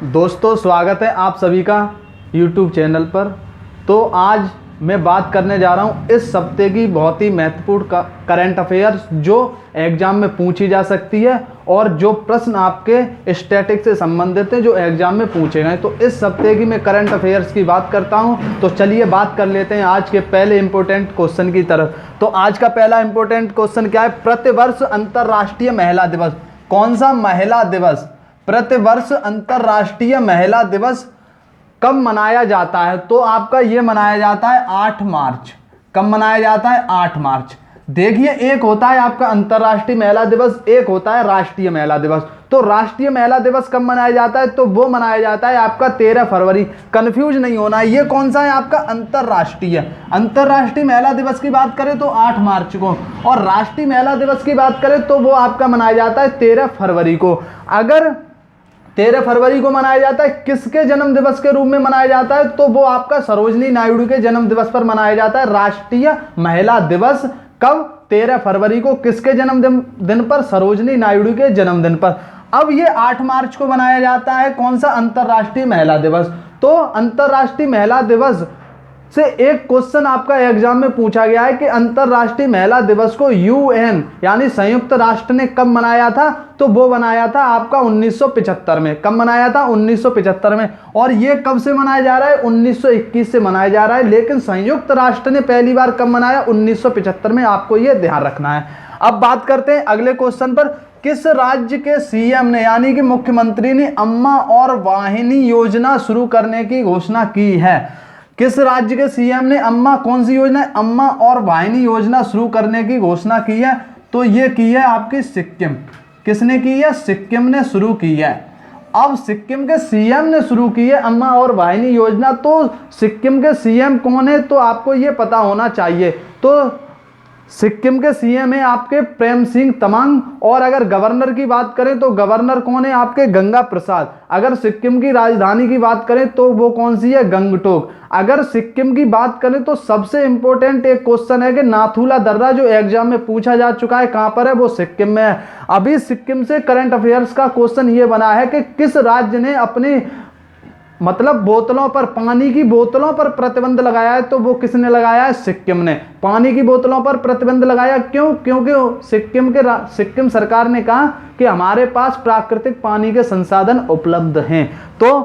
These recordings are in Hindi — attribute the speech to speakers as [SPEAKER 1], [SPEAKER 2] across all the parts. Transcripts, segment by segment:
[SPEAKER 1] दोस्तों, स्वागत है आप सभी का YouTube चैनल पर। तो आज मैं बात करने जा रहा हूँ इस हफ्ते की बहुत ही महत्वपूर्ण करंट अफेयर्स जो एग्जाम में पूछी जा सकती है और जो प्रश्न आपके स्टैटिक से संबंधित हैं जो एग्जाम में पूछे गए। तो इस हफ्ते की मैं करंट अफेयर्स की बात करता हूँ। तो चलिए बात कर लेते हैं आज के पहले इंपॉर्टेंट क्वेश्चन की तरफ। तो आज का पहला इंपॉर्टेंट क्वेश्चन क्या है? प्रतिवर्ष अंतर्राष्ट्रीय महिला दिवस। कौन सा महिला दिवस? प्रतिवर्ष अंतर्राष्ट्रीय महिला दिवस कब मनाया जाता है? तो आपका ये मनाया जाता है 8 मार्च। कब मनाया जाता है? 8 मार्च। देखिए, एक होता है आपका अंतर्राष्ट्रीय महिला दिवस, एक होता है राष्ट्रीय महिला दिवस। तो राष्ट्रीय महिला दिवस कब मनाया जाता है? तो वो मनाया जाता है आपका 13 फरवरी। कंफ्यूज नहीं होना है, ये कौन सा है आपका? अंतर्राष्ट्रीय। अंतर्राष्ट्रीय महिला दिवस की बात करें तो 8 मार्च को, और राष्ट्रीय महिला दिवस की बात करें तो वो आपका मनाया जाता है 13 फरवरी को। अगर 13 फरवरी को मनाया जाता है, किसके जन्म दिवस के रूप में मनाया जाता है? तो वो आपका सरोजनी नायडू के जन्म दिवस पर मनाया जाता है राष्ट्रीय महिला दिवस। कब? 13 फरवरी को। किसके जन्मदिन पर? सरोजनी नायडू के जन्मदिन पर। अब ये 8 मार्च को मनाया जाता है कौन सा? अंतर्राष्ट्रीय महिला दिवस। तो अंतर्राष्ट्रीय महिला दिवस से एक क्वेश्चन आपका एग्जाम में पूछा गया है कि अंतर्राष्ट्रीय महिला दिवस को यूएन यानी संयुक्त राष्ट्र ने कब मनाया था? तो वो मनाया था आपका 1975 में। कब मनाया था? 1975 में। और ये कब से मनाया जा रहा है? 1921 से मनाया जा रहा है। लेकिन संयुक्त राष्ट्र ने पहली बार कब मनाया? 1975 में। आपको ये ध्यान रखना है। अब बात करते हैं अगले क्वेश्चन पर। किस राज्य के सीएम ने यानी कि मुख्यमंत्री ने अम्मा और वाहिनी योजना शुरू करने की घोषणा की है? किस राज्य के सीएम ने अम्मा, कौन सी योजना है? अम्मा और वाहिनी योजना शुरू करने की घोषणा की है। तो ये की है आपकी सिक्किम। किसने की है? सिक्किम ने शुरू की है। अब सिक्किम के सीएम ने शुरू की है अम्मा और वाहिनी योजना। तो सिक्किम के सीएम कौन है? तो आपको ये पता होना चाहिए। तो सिक्किम के सीएम है आपके प्रेम सिंह तमांग। और अगर गवर्नर की बात करें तो गवर्नर कौन है? आपके गंगा प्रसाद। अगर सिक्किम की राजधानी की बात करें तो वो कौन सी है? गंगटोक। अगर सिक्किम की बात करें तो सबसे इंपॉर्टेंट एक क्वेश्चन है कि नाथुला दर्रा जो एग्जाम में पूछा जा चुका है, कहां पर है? वो सिक्किम में है। अभी सिक्किम से करंट अफेयर्स का क्वेश्चन ये बना है कि किस राज्य ने अपनी बोतलों पर, पानी की बोतलों पर प्रतिबंध लगाया है? तो वो किसने लगाया है? सिक्किम ने। पानी की बोतलों पर प्रतिबंध लगाया। क्यों? क्योंकि सिक्किम सरकार ने कहा कि हमारे पास प्राकृतिक पानी के संसाधन उपलब्ध हैं। तो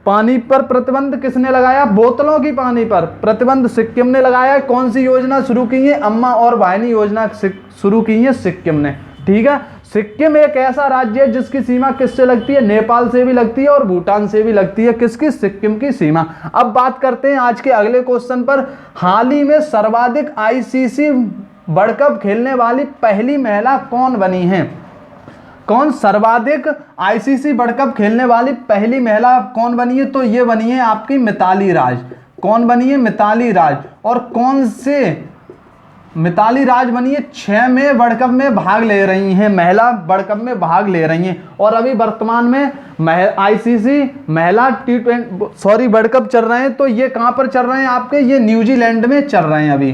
[SPEAKER 1] पानी पर प्रतिबंध किसने लगाया? बोतलों की पानी पर प्रतिबंध सिक्किम ने लगाया है। कौन सी योजना शुरू की है? अम्मा और वाहिनी योजना शुरू की है सिक्किम ने। ठीक है। सिक्किम एक ऐसा राज्य है जिसकी सीमा किससे लगती है? नेपाल से भी लगती है और भूटान से भी लगती है। किसकी? सिक्किम की सीमा। अब बात करते हैं आज के अगले क्वेश्चन पर। हाल ही में सर्वाधिक आईसीसी वर्ल्ड कप खेलने वाली पहली महिला कौन बनी है? कौन सर्वाधिक आईसीसी वर्ल्ड कप खेलने वाली पहली महिला कौन बनी है? तो ये बनी है आपकी मिताली राज। कौन बनी है? मिताली राज। और कौन से? मिताली राज बनी है 6 में वर्ल्ड कप में भाग ले रही हैं, महिला वर्ल्ड कप में भाग ले रही हैं। और अभी वर्तमान में आईसीसी महिला वर्ल्ड कप चल रहे हैं। तो ये कहां पर चल रहे हैं आपके? ये न्यूजीलैंड में चल रहे हैं अभी।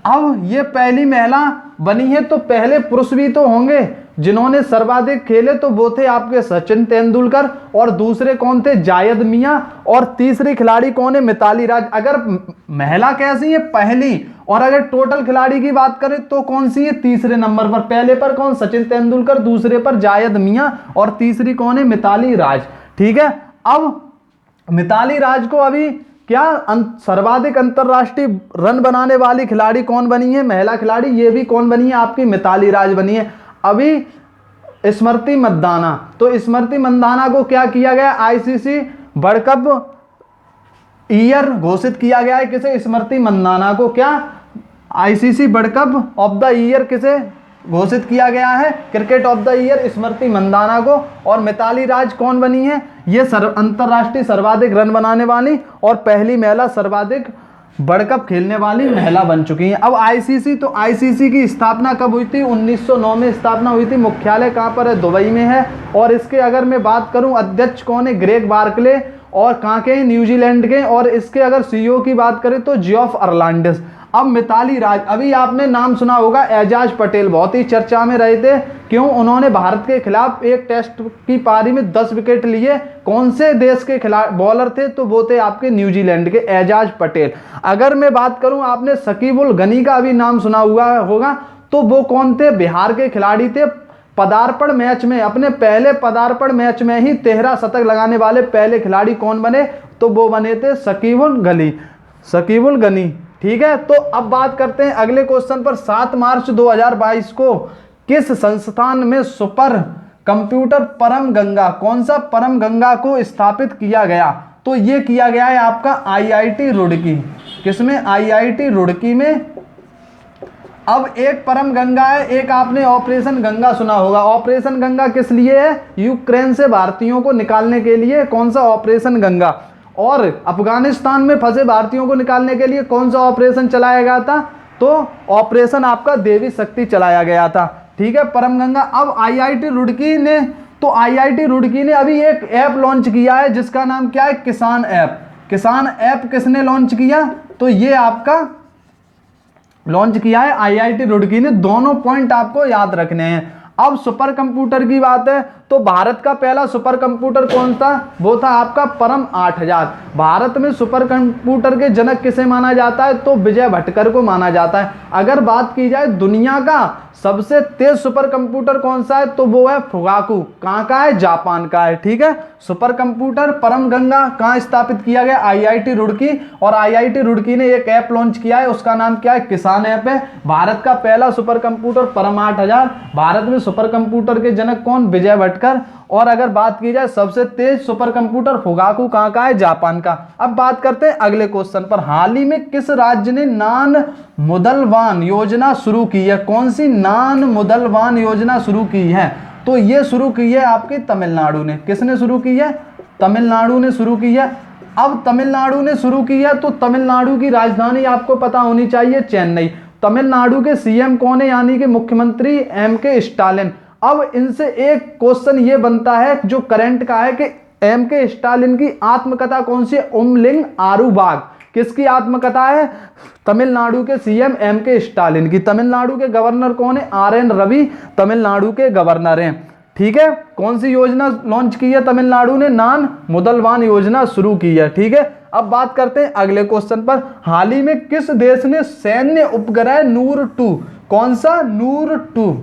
[SPEAKER 1] अब ये पहली महिला बनी है, तो पहले पुरुष भी तो होंगे जिन्होंने सर्वाधिक खेले। तो वो थे आपके सचिन तेंदुलकर, और दूसरे कौन थे? जायद मियां, और तीसरी खिलाड़ी कौन है? मिताली राज। अगर महिला कैसी है? पहली। और अगर टोटल खिलाड़ी की बात करें तो कौन सी है? तीसरे नंबर पर। पहले पर कौन? सचिन तेंदुलकर, दूसरे पर जायद मियां, और तीसरी कौन है? मिताली राज। ठीक है। अब मिताली राज को अभी क्या सर्वाधिक अंतरराष्ट्रीय रन बनाने वाली खिलाड़ी कौन बनी है? महिला खिलाड़ी। ये भी कौन बनी है? आपकी मिताली राज बनी है। अभी स्मृति मंदाना। तो स्मृति मंदाना को क्या किया गया? आईसीसी वर्ल्ड कप ईयर घोषित किया गया है। किसे? स्मृति मंदाना को क्या ICC world cup of the year किसे घोषित किया गया है? क्रिकेट ऑफ द ईयर स्मृति मंदाना को। और मिताली राज कौन बनी है? ये अंतरराष्ट्रीय सर्वाधिक रन बनाने वाली और पहली महिला सर्वाधिक वर्ल्ड कप खेलने वाली महिला बन चुकी हैं। अब आईसीसी, तो आईसीसी की स्थापना कब हुई थी? 1909 में स्थापना हुई थी। मुख्यालय कहाँ पर है? दुबई में है। और इसके अगर मैं बात करूं अध्यक्ष कौन है? Greg Barclay. और कहाँ के? न्यूजीलैंड के। और इसके अगर सीईओ की बात करें तो जियोफ अर्लांडिस। अब मिताली राज, अभी आपने नाम सुना होगा एजाज पटेल, बहुत ही चर्चा में रहे थे। क्यों? उन्होंने भारत के खिलाफ एक टेस्ट की पारी में 10 विकेट लिए। कौन से देश के खिलाफ बॉलर थे? तो वो थे आपके न्यूजीलैंड के एजाज पटेल। अगर मैं बात करूं, आपने शकीब उल गनी का अभी नाम सुना हुआ होगा, तो वो कौन थे? बिहार के खिलाड़ी थे। पदार्पण मैच में, अपने पहले पदार्पण मैच में ही 13 शतक लगाने वाले पहले खिलाड़ी कौन बने? तो वो बने थे शकीब उल गनी। ठीक है, तो अब बात करते हैं अगले क्वेश्चन पर। 7 मार्च 2022 को किस संस्थान में सुपर कंप्यूटर परम गंगा, कौन सा परम गंगा को स्थापित किया गया? तो ये किया गया है आपका IIT रुड़की। किसमें? IIT रुड़की में। अब एक परम गंगा है, एक आपने ऑपरेशन गंगा सुना होगा। ऑपरेशन गंगा किस लिए है? यूक्रेन से भारतीयों को निकालने के लिए। कौन सा? ऑपरेशन गंगा। और अफगानिस्तान में फंसे भारतीयों को निकालने के लिए कौन सा ऑपरेशन चलाया गया था? तो ऑपरेशन आपका देवी शक्ति चलाया गया था। ठीक है, परम गंगा। अब IIT रुड़की ने, तो IIT रुड़की ने अभी एक ऐप लॉन्च किया है जिसका नाम क्या है? किसान ऐप। किसान ऐप किसने लॉन्च किया? तो ये आपका लॉन्च किया है IIT रुड़की ने। दोनों पॉइंट आपको याद रखने हैं। अब सुपर कंप्यूटर की बात है, तो भारत का पहला सुपर कंप्यूटर कौन था? वो था आपका परम 8000। भारत में सुपर कंप्यूटर के जनक किसे माना जाता है? तो विजय भटकर को माना जाता है। अगर बात की जाए दुनिया का सबसे तेज सुपर कंप्यूटर कौन सा है? तो वो है फुगाकू। कहाँ का है? जापान का है। ठीक है, सुपर कंप्यूटर परम गंगा कहाँ स्थापित किया गया? IIT रुड़की। और IIT रुड़की ने एक ऐप लॉन्च किया है, उसका नाम क्या है? किसान ऐप है। भारत का पहला सुपर कंप्यूटर परम 8000। भारत में सुपर कंप्यूटर के जनक कौन? विजय भटकर। और अगर बात की जाए सबसे तेज सुपर कंप्यूटर फुगाकू कहाँ का है? जापान का। अब बात करते हैं अगले क्वेश्चन पर। हाल ही में किस राज्य ने नान मुदलवान योजना शुरू की है? कौन सी नान मुदलवान योजना शुरू की है? तो ये शुरू की है आपकी तमिलनाडु ने। किसने शुरू की है? तमिलनाडु ने शुरू की है। अब तमिलनाडु ने शुरू की है, तो तमिलनाडु की राजधानी आपको पता होनी चाहिए चेन्नई। तमिलनाडु के CM कौन है? यानी कि मुख्यमंत्री MK स्टालिन। अब इनसे एक क्वेश्चन ये बनता है जो करंट का है कि MK स्टालिन की आत्मकथा कौन सी है? उमलिंग आरूबाग। किसकी आत्मकथा है? तमिलनाडु के CM MK स्टालिन की। तमिलनाडु के गवर्नर कौन है? RN रवि तमिलनाडु के गवर्नर हैं। ठीक है, कौन सी योजना लॉन्च की है तमिलनाडु ने? नान मुदलवान योजना शुरू की है। ठीक है, अब बात करते हैं अगले क्वेश्चन पर। हाल ही में किस देश ने सैन्य उपग्रह नूर 2, कौन सा? नूर 2,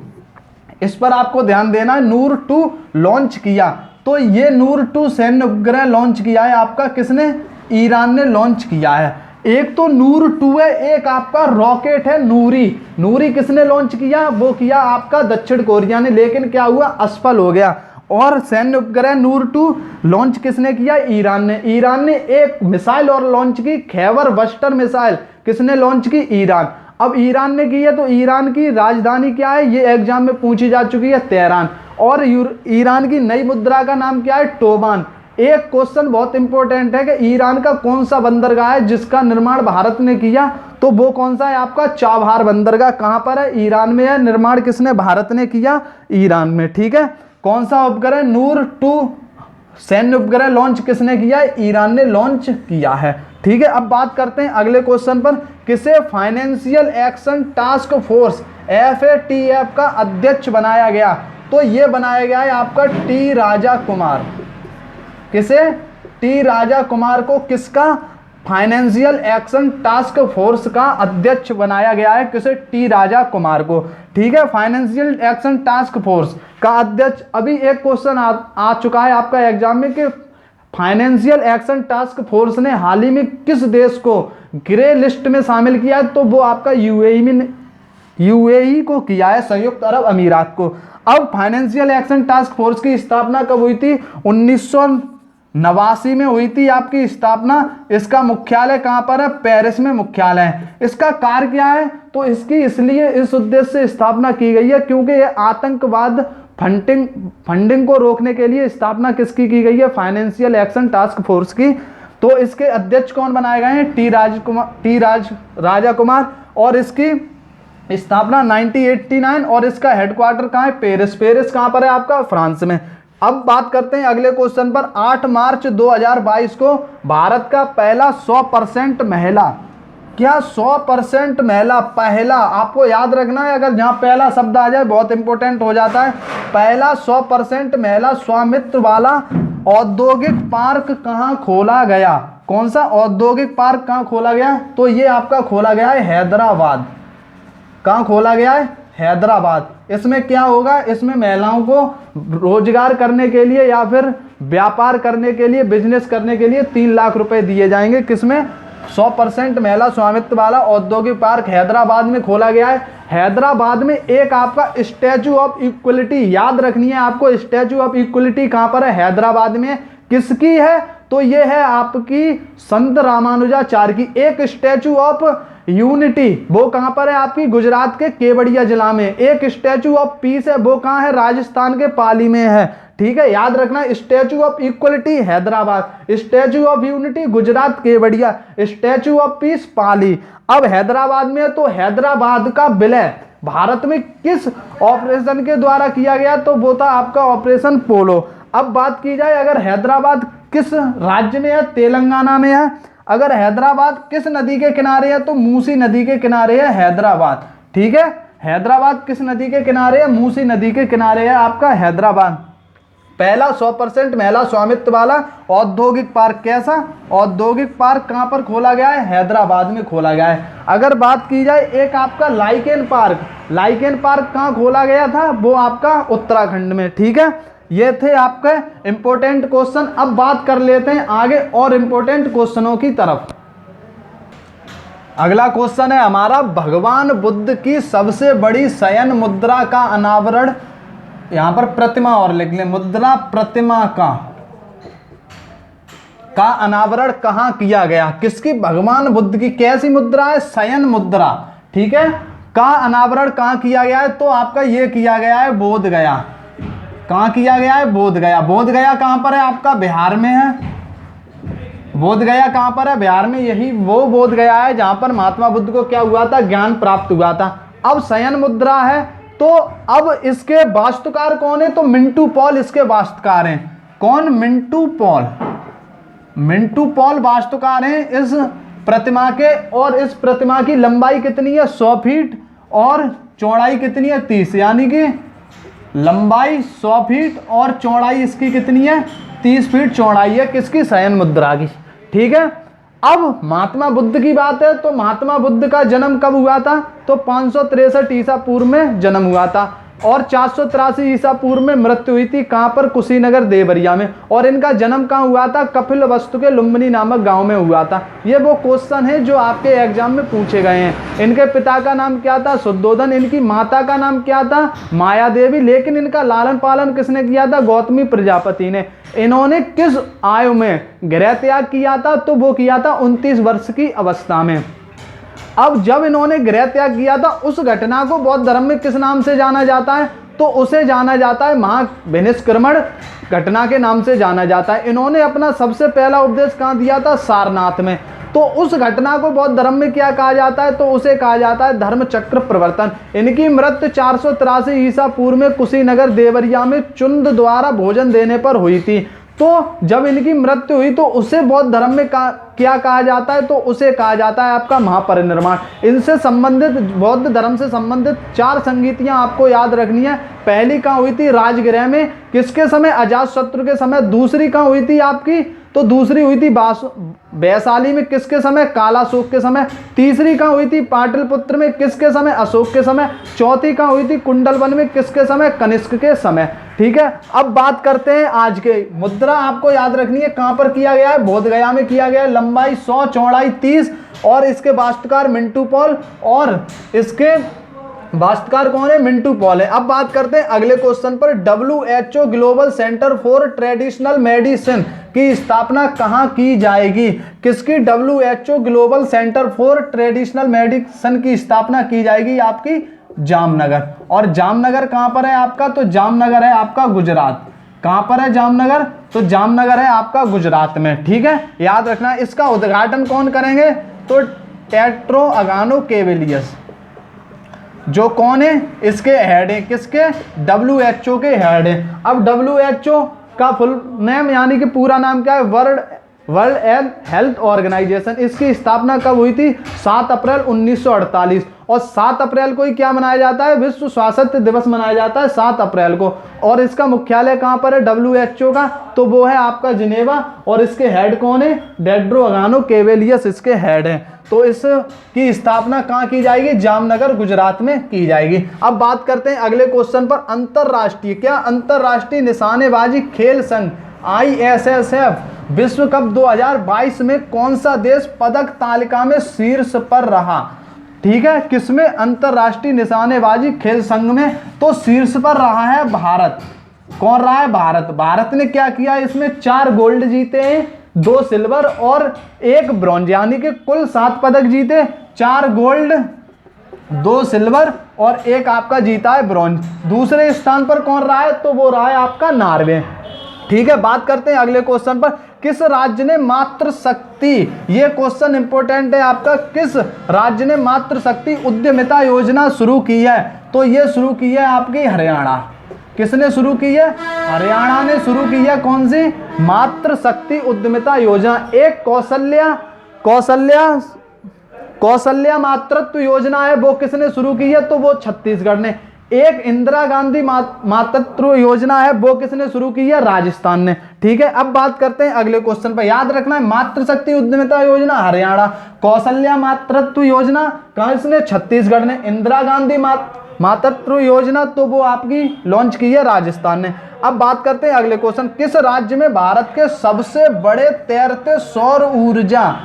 [SPEAKER 1] इस पर आपको ध्यान देना है, नूर 2 लॉन्च किया। तो ये नूर 2 सैन्य उपग्रह लॉन्च किया है आपका किसने? ईरान ने लॉन्च किया है। एक तो नूर 2 है, एक आपका रॉकेट है नूरी। नूरी किसने लॉन्च किया? वो किया आपका दक्षिण कोरिया ने, लेकिन क्या हुआ? असफल हो गया। और सैन्य उपग्रह नूर 2 लॉन्च किसने किया? ईरान ने। ईरान ने एक मिसाइल और लॉन्च की, खैबर बस्टर मिसाइल। किसने लॉन्च की? ईरान। अब ईरान ने की है, तो ईरान की राजधानी क्या है? ये एग्जाम में पूछी जा चुकी है, तेहरान। और ईरान की नई मुद्रा का नाम क्या है? टोबान। एक क्वेश्चन बहुत इंपॉर्टेंट है कि ईरान का कौन सा बंदरगाह है जिसका निर्माण भारत ने किया? तो वो कौन सा है आपका? चाबहार बंदरगाह। कहां पर है? ईरान में है। निर्माण किसने? भारत ने किया, ईरान में। ठीक है, कौन सा उपग्रह? नूर 2 सैन्य उपग्रह लॉन्च किसने किया है? ईरान ने लॉन्च किया है। ठीक है, अब बात करते हैं अगले क्वेश्चन पर। किसे financial action task force FATF का अध्यक्ष बनाया गया? तो ये बनाया गया है आपका T राजा कुमार। किसे? T राजा कुमार को किसका? फाइनेंशियल एक्शन टास्क फोर्स का अध्यक्ष बनाया गया है। किसे? T राजा कुमार को। ठीक है, फाइनेंशियल एक्शन टास्क फोर्स का अध्यक्ष। अभी एक क्वेश्चन आ चुका है आपका एग्जाम में कि फाइनेंशियल एक्शन टास्क फोर्स ने हाल ही में किस देश को ग्रे लिस्ट में शामिल किया है? तो वो आपका UAE को किया है, संयुक्त अरब अमीरात को। अब फाइनेंशियल एक्शन टास्क फोर्स की स्थापना कब हुई थी? 1989 में हुई थी आपकी स्थापना। इसका मुख्यालय कहां पर है? पेरिस में मुख्यालय है। इसका कार्य क्या है? तो इसकी इसलिए इस उद्देश्य से स्थापना की गई है क्योंकि यह आतंकवाद फंडिंग को रोकने के लिए स्थापना किसकी की गई है? फाइनेंशियल एक्शन टास्क फोर्स की। तो इसके अध्यक्ष कौन बनाए गए हैं? T राजा कुमार। और इसकी स्थापना 1989। और इसका हेडक्वार्टर कहाँ है? पेरिस। पेरिस कहाँ पर है आपका? फ्रांस में। अब बात करते हैं अगले क्वेश्चन पर। 8 मार्च 2022 को भारत का पहला 100% महिला क्या 100% महिला, पहला आपको याद रखना है, अगर जहां पहला शब्द आ जाए बहुत इंपॉर्टेंट हो जाता है। पहला 100% महिला स्वामित्व वाला औद्योगिक पार्क कहाँ खोला गया? कौन सा औद्योगिक पार्क कहाँ खोला गया? तो ये आपका खोला गया है हैदराबाद। कहाँ खोला गया है? हैदराबाद। इसमें क्या होगा, इसमें महिलाओं को रोजगार करने के लिए या फिर व्यापार करने के लिए, बिजनेस करने के लिए 3 लाख रुपए दिए जाएंगे। किसमें? 100% महिला स्वामित्व वाला औद्योगिक पार्क हैदराबाद में खोला गया है। हैदराबाद में एक आपका स्टैचू ऑफ इक्वलिटी याद रखनी है आपको। स्टैचू ऑफ इक्वलिटी कहां पर है? हैदराबाद में। किसकी है? तो ये है आपकी संत रामानुजाचार्य की। एक स्टैचू ऑफ यूनिटी वो कहां पर है? आपकी गुजरात के केवड़िया जिला में। एक स्टैचू ऑफ पीस है, वो कहां है? राजस्थान के पाली में है। ठीक है, याद रखना। Statue of equality Hyderabad, statue of unity Gujarat Kevadia, statue of peace Pali. अब हैदराबाद में, तो हैदराबाद का विलय भारत में किस ऑपरेशन के द्वारा किया गया? तो वो था आपका ऑपरेशन पोलो। अब बात की जाए, अगर हैदराबाद किस राज्य में है? तेलंगाना में है। अगर हैदराबाद किस नदी के किनारे है? तो मूसी नदी के किनारे है हैदराबाद। ठीक है, हैदराबाद किस नदी के किनारे है? मूसी नदी के किनारे है आपका हैदराबाद। पहला 100% महिला स्वामित्व वाला औद्योगिक पार्क। कैसा औद्योगिक पार्क कहां पर खोला गया है? हैदराबाद में खोला गया है। अगर बात की जाए एक आपका लाइकेन पार्क, लाइकेन पार्क कहां खोला गया था? वो आपका उत्तराखंड में। ठीक है, ये थे आपके इंपॉर्टेंट क्वेश्चन। अब बात कर लेते हैं आगे और इंपॉर्टेंट क्वेश्चनों की तरफ। अगला क्वेश्चन है हमारा, भगवान बुद्ध की सबसे बड़ी शयन मुद्रा का अनावरण, यहां पर प्रतिमा और लिख लें, मुद्रा प्रतिमा का अनावरण कहां किया गया? किसकी? भगवान बुद्ध की। कैसी मुद्रा है? शयन मुद्रा। ठीक है, का अनावरण कहां किया गया है? तो आपका ये किया गया है बोध गया। कहां किया गया है? बोध गया। बोध गया कहां पर है? आपका बिहार में है। बोध गया कहां पर है? बिहार में। यही वो बोध गया है जहां पर महात्मा बुद्ध को क्या हुआ था? ज्ञान प्राप्त हुआ था। अब शयन मुद्रा है, तो अब इसके वास्तुकार कौन है? तो मिंटू पॉल इसके वास्तुकार हैं। कौन? मिंटू पॉल। मिंटू पॉल वास्तुकार हैं इस प्रतिमा के। और इस प्रतिमा की लंबाई कितनी है? 100 फीट और चौड़ाई कितनी है? 30। यानी कि लंबाई 100 फीट और चौड़ाई इसकी कितनी है? 30 फीट चौड़ाई है। किसकी? शयन मुद्रा की। ठीक है, अब महात्मा बुद्ध की बात है, तो महात्मा बुद्ध का जन्म कब हुआ था? तो 563 ईसा पूर्व में जन्म हुआ था और 483 ईसा पूर्व में मृत्यु हुई थी। कहां पर? कुशीनगर देवरिया में। और इनका जन्म कहां हुआ था? कपिलवस्तु के लुम्बिनी नामक गांव में हुआ था। ये वो क्वेश्चन है जो आपके एग्जाम में पूछे गए हैं। इनके पिता का नाम क्या था? शुद्धोधन। इनकी माता का नाम क्या था? माया देवी। लेकिन इनका लालन पालन किसने किया था? गौतमी प्रजापति ने। इन्होंने किस आयु में गृह त्याग किया था? तो वो किया था 29 वर्ष की अवस्था में। अब जब इन्होंने गृह त्याग किया था, उस घटना को बौद्ध धर्म में किस नाम से जाना जाता है? तो उसे जाना जाता है महाविनिष्क्रमण घटना के नाम से जाना जाता है। इन्होंने अपना सबसे पहला उपदेश कहाँ दिया था? सारनाथ में। तो उस घटना को बौद्ध धर्म में क्या कहा जाता है? तो उसे कहा जाता है धर्म चक्र प्रवर्तन। इनकी मृत्यु 483 ईसा पूर्व में कुशीनगर देवरिया में चुंद द्वारा भोजन देने पर हुई थी। तो जब इनकी मृत्यु हुई तो उसे बौद्ध धर्म में क्या कहा जाता है? तो उसे कहा जाता है आपका महापरिनिर्वाण। इनसे संबंधित, बौद्ध धर्म से संबंधित 4 संगीतियां आपको याद रखनी है। पहली कहाँ हुई थी? राजगृह में। किसके समय? अजातशत्रु के समय। दूसरी कहाँ हुई थी आपकी? तो दूसरी हुई थी वैशाली में। किसके समय? कालाशोक के समय। तीसरी कहाँ हुई थी? पाटलिपुत्र में। किसके समय? अशोक के समय। चौथी कहाँ हुई थी? कुंडलवन में। किसके समय? कनिष्क के समय। ठीक है, अब बात करते हैं आज के। मुद्रा आपको याद रखनी है कहां पर किया गया है? बोध गया में किया गया है। लंबाई 100, चौड़ाई 30 और इसके वास्तुकार मिंटू पॉल। और इसके वास्तुकार कौन है? मिंटू पॉल है। अब बात करते हैं अगले क्वेश्चन पर। WHO global centre for traditional medicine की स्थापना कहां की जाएगी? किसकी? WHO global centre for traditional medicine की स्थापना की जाएगी आपकी जामनगर। और जामनगर कहां पर है आपका? तो जामनगर है आपका गुजरात। कहां पर है जामनगर? तो जामनगर है आपका गुजरात में। ठीक है, याद रखना। इसका उद्घाटन कौन करेंगे? तो टेड्रो अधानोम घेब्रेयेसस, जो कौन है? इसके हेड है। किसके? WHO के हेड है। अब WHO का फुल नेम यानी कि पूरा नाम क्या है? वर्ल्ड वर्ल्ड हेल्थ ऑर्गेनाइजेशन, इसकी स्थापना कब हुई थी? 7 अप्रैल 1948। और 7 अप्रैल को ही क्या मनाया जाता है? विश्व स्वास्थ्य दिवस मनाया जाता है 7 अप्रैल को। और इसका मुख्यालय कहाँ पर है WHO का? तो वो है आपका जिनेवा। और इसके हेड कौन है? टेड्रो अधानो घेब्रेयेसस इसके हेड हैं। तो इसकी स्थापना कहाँ की जाएगी? जामनगर गुजरात में की जाएगी। अब बात करते हैं अगले क्वेश्चन पर। अंतरराष्ट्रीय, क्या अंतरराष्ट्रीय निशानेबाजी खेल संघ ISSF विश्व कप 2022 में कौन सा देश पदक तालिका में शीर्ष पर रहा? ठीक है, किसमें? अंतरराष्ट्रीय निशानेबाजी खेल संघ में तो शीर्ष पर रहा है भारत। कौन रहा है? भारत। भारत ने क्या किया? इसमें 4 गोल्ड जीते हैं, 2 सिल्वर और 1 ब्रॉन्ज, यानी कि कुल 7 पदक जीते। 4 गोल्ड, 2 सिल्वर और 1 आपका जीता है ब्रॉन्ज। दूसरे स्थान पर कौन रहा है? तो वो रहा है आपका नॉर्वे। ठीक है, बात करते हैं अगले क्वेश्चन पर। किस राज्य ने मातृशक्ति, ये क्वेश्चन इंपॉर्टेंट है आपका, किस राज्य ने मातृशक्ति उद्यमिता योजना शुरू की है? तो ये शुरू की है आपकी हरियाणा। किसने शुरू की है? हरियाणा ने शुरू की है। कौन सी? मातृशक्ति उद्यमिता योजना। एक कौशल्या मातृत्व योजना है, वो किसने शुरू की है? तो वो छत्तीसगढ़ ने। एक इंदिरा गांधी मातृत्व योजना है, वो किसने शुरू की है? राजस्थान ने। ठीक है, अब बात करते हैं अगले क्वेश्चन पर। याद रखना है, मातृशक्ति उद्यमिता योजना हरियाणा, कौशल्या मातृत्व योजना किसने? छत्तीसगढ़ ने। इंदिरा गांधी मातृत्व योजना तो वो आपकी लॉन्च की है राजस्थान ने। अब बात करते हैं अगले क्वेश्चन। किस राज्य में भारत के सबसे बड़े तैरते सौर ऊर्जा,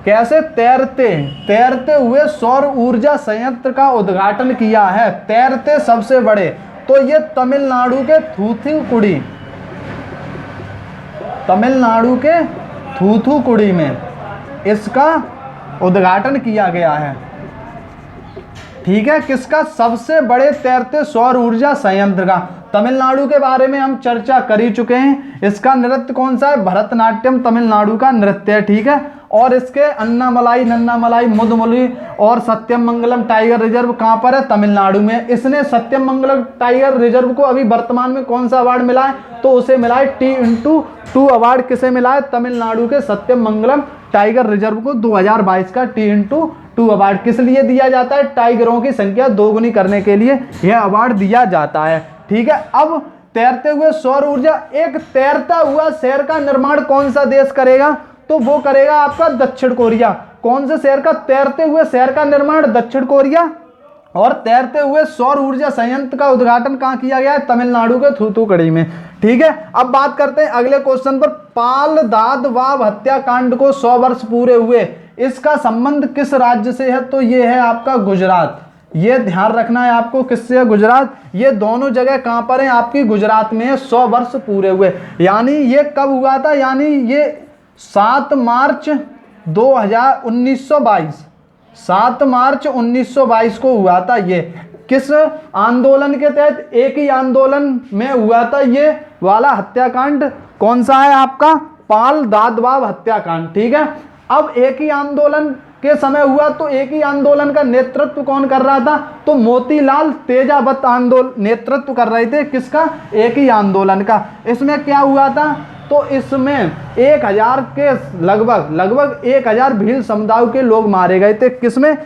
[SPEAKER 1] कैसे तैरते हुए सौर ऊर्जा संयंत्र का उद्घाटन किया है? तैरते सबसे बड़े, तो ये तमिलनाडु के थूथुकुड़ी में इसका उद्घाटन किया गया है। ठीक है, किसका? सबसे बड़े तैरते सौर ऊर्जा संयंत्र का। तमिलनाडु के बारे में हम चर्चा कर ही चुके हैं। इसका नृत्य कौन सा है? भरतनाट्यम तमिलनाडु का नृत्य है। ठीक है, और इसके अन्नामलाई, नन्नामलाई, मुदमुली और सत्यमंगलम टाइगर रिजर्व कहाँ पर है? तमिलनाडु में। इसने सत्यमंगलम टाइगर रिजर्व को अभी वर्तमान में कौन सा अवार्ड मिला है? तो उसे मिला है T+2 अवार्ड। किसे मिला है? तमिलनाडु के सत्यमंगलम टाइगर रिजर्व को 2022 का T+2 अवार्ड। किस लिए दिया जाता है? टाइगरों की संख्या 2 गुनी करने के लिए यह अवार्ड दिया जाता है। ठीक है, अब तैरते हुए सौर ऊर्जा, एक तैरता हुआ शहर का निर्माण कौन सा देश करेगा? तो वो करेगा आपका दक्षिण कोरिया। कौन से शहर का? तैरते हुए शहर का निर्माण दक्षिण कोरिया। और तैरते हुए सौर ऊर्जा संयंत्र का उद्घाटन कहाँ किया गया है? तमिलनाडु के थूथुकुड़ी में। ठीक है, अब बात करते हैं अगले क्वेश्चन पर। पाल दाद वाब हत्याकांड को 100 वर्ष पूरे हुए, इसका संबंध किस राज्य से है? तो ये है आपका गुजरात। ये ध्यान रखना है आपको, किससे है? गुजरात। ये दोनों जगह कहां पर है? आपकी गुजरात में है। 100 वर्ष पूरे हुए, यानी ये कब हुआ था? यानी ये 7 मार्च 1922, 7 मार्च 1922 को हुआ था। ये किस आंदोलन के तहत? एक ही आंदोलन में हुआ था ये वाला हत्याकांड। कौन सा है आपका? पाल दादवाब हत्याकांड। ठीक है, अब एक ही आंदोलन के समय हुआ, तो एक ही आंदोलन का नेतृत्व कौन कर रहा था? तो मोतीलाल तेजावत नेतृत्व कर रहे थे। किसका? एक ही आंदोलन का। इसमें क्या हुआ था? तो इसमें 1000 के लगभग 1000 भील समुदाय के लोग मारे गए थे। किसमें?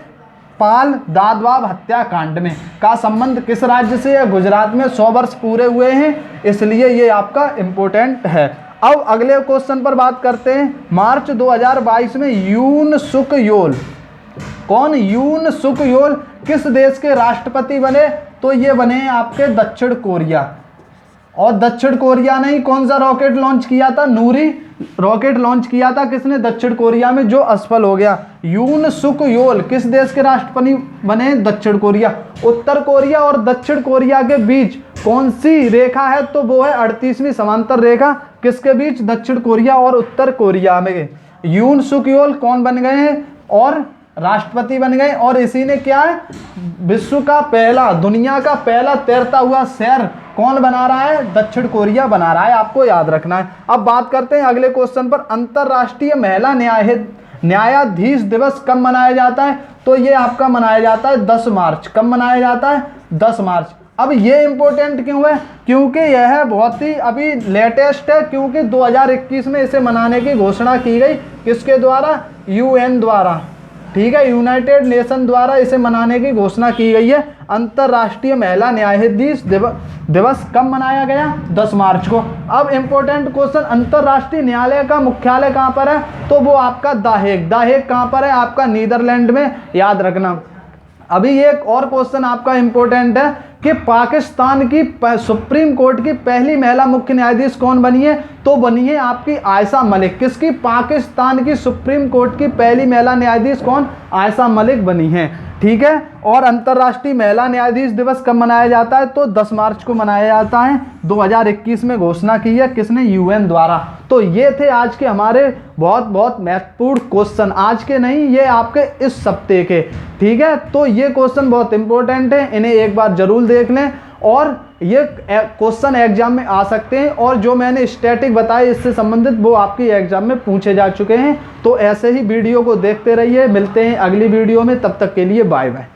[SPEAKER 1] पाल दादवाब हत्याकांड में। का संबंध किस राज्य से है? गुजरात में। 100 वर्ष पूरे हुए हैं, इसलिए ये आपका इंपॉर्टेंट है। अब अगले क्वेश्चन पर बात करते हैं। मार्च 2022 में यून सुक योल, कौन? यून सुक योल किस देश के राष्ट्रपति बने? तो ये बने आपके दक्षिण कोरिया। और दक्षिण कोरिया ने ही कौन सा रॉकेट लॉन्च किया था? नूरी रॉकेट लॉन्च किया था। किसने? दक्षिण कोरिया में, जो असफल हो गया। यून सुक योल किस देश के राष्ट्रपति बने? दक्षिण कोरिया। उत्तर कोरिया और दक्षिण कोरिया के बीच कौन सी रेखा है? तो वो है 38वीं समांतर रेखा। किसके बीच? दक्षिण कोरिया और उत्तर कोरिया में। यून सुक योल कौन बन गए हैं? और राष्ट्रपति बन गए। और इसी ने क्या है? विश्व का पहला, दुनिया का पहला तैरता हुआ शहर कौन बना रहा है? दक्षिण कोरिया बना रहा है। आपको याद रखना है। अब बात करते हैं अगले क्वेश्चन पर। अंतरराष्ट्रीय महिला न्यायाधीश दिवस कब मनाया जाता है? तो ये आपका मनाया जाता है 10 मार्च। कब मनाया जाता है? 10 मार्च। अब ये इम्पोर्टेंट क्यों है? क्योंकि यह बहुत ही अभी लेटेस्ट है, क्योंकि 2021 में इसे मनाने की घोषणा की गई। किसके द्वारा? यूएन द्वारा, ठीक है, यूनाइटेड नेशन द्वारा इसे मनाने की घोषणा की गई है। अंतर्राष्ट्रीय महिला न्यायाधीश दिवस कब मनाया गया? 10 मार्च को। अब इम्पोर्टेंट क्वेश्चन, अंतर्राष्ट्रीय न्यायालय का मुख्यालय कहाँ पर है? तो वो आपका द हेग। द हेग कहाँ पर है? आपका नीदरलैंड में, याद रखना। अभी एक और क्वेश्चन आपका इंपॉर्टेंट है कि पाकिस्तान की सुप्रीम कोर्ट की पहली महिला मुख्य न्यायाधीश कौन बनी है? तो बनी है आपकी आयशा मलिक। किसकी? पाकिस्तान की सुप्रीम कोर्ट की पहली महिला न्यायाधीश कौन? आयशा मलिक बनी है, ठीक है। और अंतर्राष्ट्रीय महिला न्यायाधीश दिवस कब मनाया जाता है? तो 10 मार्च को मनाया जाता है। 2021 में घोषणा की है, किसने? यूएन द्वारा। तो ये थे आज के हमारे बहुत बहुत महत्वपूर्ण क्वेश्चन, आज के नहीं, ये आपके इस हफ्ते के, ठीक है। तो ये क्वेश्चन बहुत इंपॉर्टेंट है, इन्हें एक बार जरूर देख लें। और ये क्वेश्चन एग्जाम में आ सकते हैं, और जो मैंने स्टैटिक बताए इससे संबंधित वो आपके एग्जाम में पूछे जा चुके हैं। तो ऐसे ही वीडियो को देखते रहिए। मिलते हैं अगली वीडियो में, तब तक के लिए बाय बाय।